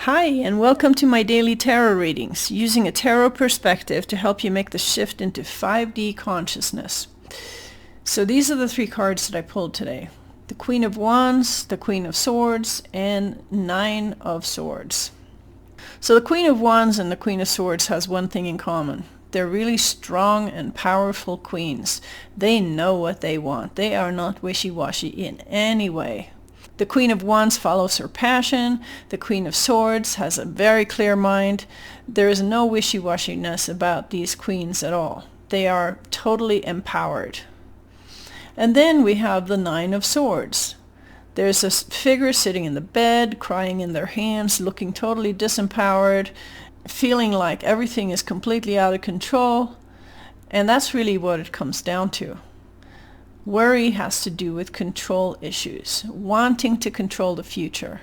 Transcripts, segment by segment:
Hi, and welcome to my daily tarot readings, using a tarot perspective to help you make the shift into 5D consciousness. So these are the three cards that I pulled today. The Queen of Wands, the Queen of Swords, and Nine of Swords. So the Queen of Wands and the Queen of Swords has one thing in common. They're really strong and powerful queens. They know what they want. They are not wishy-washy in any way. The Queen of Wands follows her passion. The Queen of Swords has a very clear mind. There is no wishy-washiness about these queens at all. They are totally empowered. And then we have the Nine of Swords. There's a figure sitting in the bed, crying in their hands, looking totally disempowered, feeling like everything is completely out of control. And that's really what it comes down to. Worry has to do with control issues, wanting to control the future.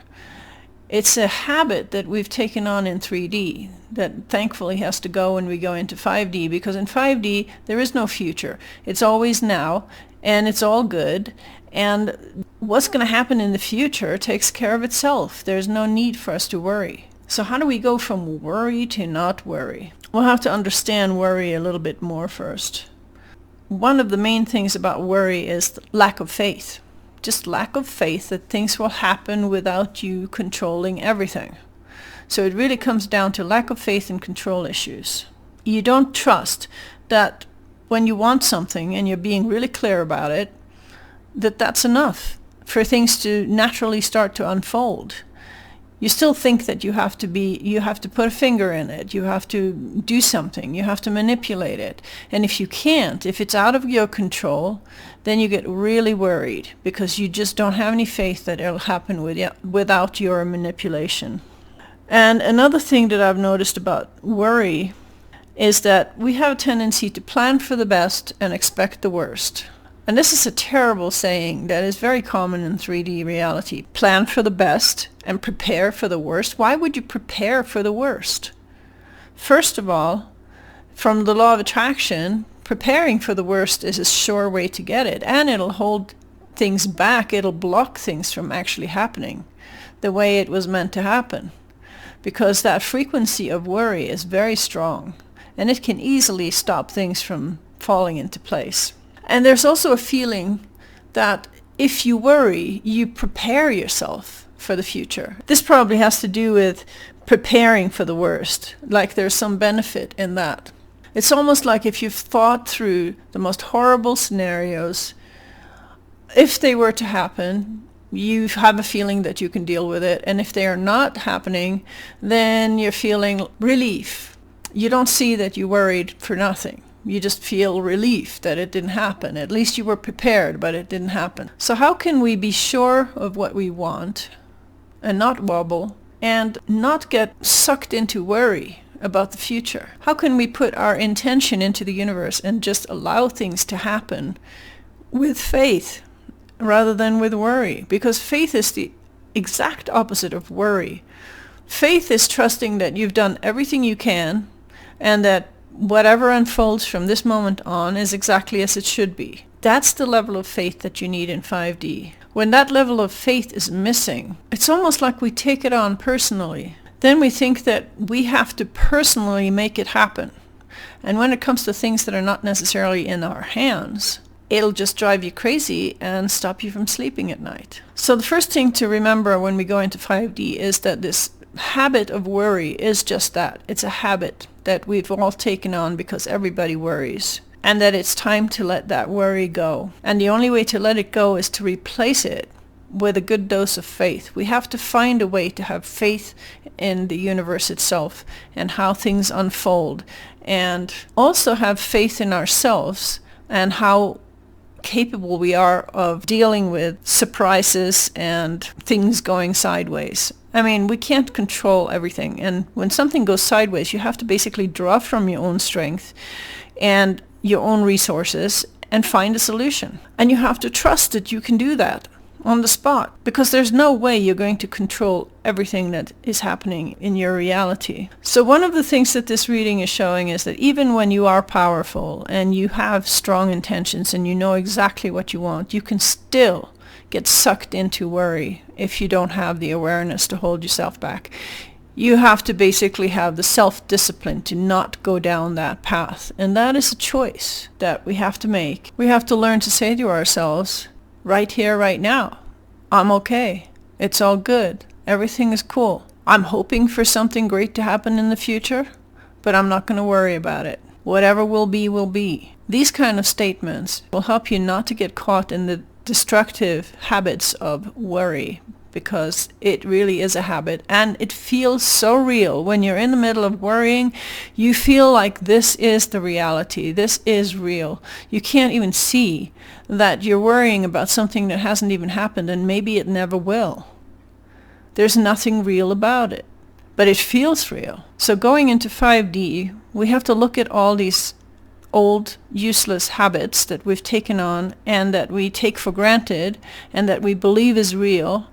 It's a habit that we've taken on in 3D that thankfully has to go when we go into 5D, because in 5D there is no future. It's always now, and it's all good. And what's going to happen in the future takes care of itself. There's no need for us to worry. So how do we go from worry to not worry? We'll have to understand worry a little bit more first. One of the main things about worry is lack of faith. Just lack of faith that things will happen without you controlling everything. So it really comes down to lack of faith and control issues. You don't trust that when you want something and you're being really clear about it, that's enough for things to naturally start to unfold. You still think that you have to put a finger in it, you have to do something, you have to manipulate it. And if you can't, if it's out of your control, then you get really worried because you just don't have any faith that it'll happen without your manipulation. And another thing that I've noticed about worry is that we have a tendency to plan for the best and expect the worst. And this is a terrible saying that is very common in 3D reality. Plan for the best and prepare for the worst. Why would you prepare for the worst? First of all, from the law of attraction, preparing for the worst is a sure way to get it. And it'll hold things back. It'll block things from actually happening the way it was meant to happen. Because that frequency of worry is very strong. And it can easily stop things from falling into place. And there's also a feeling that if you worry, you prepare yourself for the future. This probably has to do with preparing for the worst, like there's some benefit in that. It's almost like if you've thought through the most horrible scenarios, if they were to happen, you have a feeling that you can deal with it. And if they are not happening, then you're feeling relief. You don't see that you worried for nothing. You just feel relief that it didn't happen. At least you were prepared, but it didn't happen. So how can we be sure of what we want and not wobble and not get sucked into worry about the future? How can we put our intention into the universe and just allow things to happen with faith rather than with worry? Because faith is the exact opposite of worry. Faith is trusting that you've done everything you can and that whatever unfolds from this moment on is exactly as it should be. That's the level of faith that you need in 5D. When that level of faith is missing, it's almost like we take it on personally. Then we think that we have to personally make it happen. And when it comes to things that are not necessarily in our hands, it'll just drive you crazy and stop you from sleeping at night. So the first thing to remember when we go into 5D is that this habit of worry is just that. It's a habit that we've all taken on because everybody worries, and that it's time to let that worry go. And the only way to let it go is to replace it with a good dose of faith. We have to find a way to have faith in the universe itself and how things unfold, and also have faith in ourselves and how capable we are of dealing with surprises and things going sideways. I mean, we can't control everything. And when something goes sideways, you have to basically draw from your own strength and your own resources and find a solution. And you have to trust that you can do that on the spot, because there's no way you're going to control everything that is happening in your reality. So one of the things that this reading is showing is that even when you are powerful and you have strong intentions and you know exactly what you want, you can still get sucked into worry if you don't have the awareness to hold yourself back. you have to basically have the self-discipline to not go down that path. And that is a choice that we have to make. We have to learn to say to ourselves, right here, right now, I'm okay. It's all good. Everything is cool. I'm hoping for something great to happen in the future, but I'm not going to worry about it. Whatever will be, will be. These kind of statements will help you not to get caught in the destructive habits of worry, because it really is a habit and it feels so real. When you're in the middle of worrying, you feel like this is the reality. This is real. You can't even see that you're worrying about something that hasn't even happened, and maybe it never will. There's nothing real about it, but it feels real. So going into 5D, we have to look at all these old useless habits that we've taken on and that we take for granted and that we believe is real,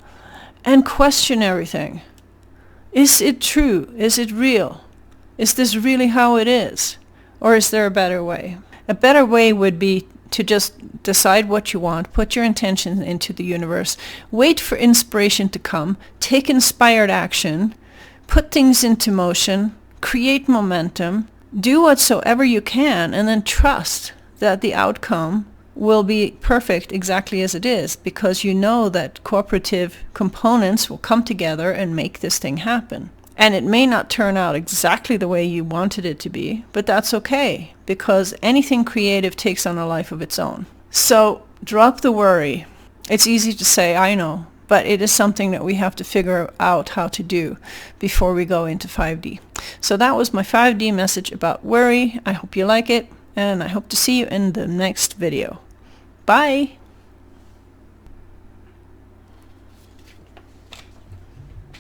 and question everything. Is it true? Is it real? Is this really how it is? Or is there a better way? A better way would be to just decide what you want, put your intentions into the universe, wait for inspiration to come, take inspired action, put things into motion, create momentum, do whatsoever you can, and then trust that the outcome will be perfect exactly as it is, because you know that cooperative components will come together and make this thing happen. And it may not turn out exactly the way you wanted it to be, but that's okay, because anything creative takes on a life of its own. So drop the worry. It's easy to say, I know, but it is something that we have to figure out how to do before we go into 5D. So that was my 5D message about worry. I hope you like it, and I hope to see you in the next video. Bye!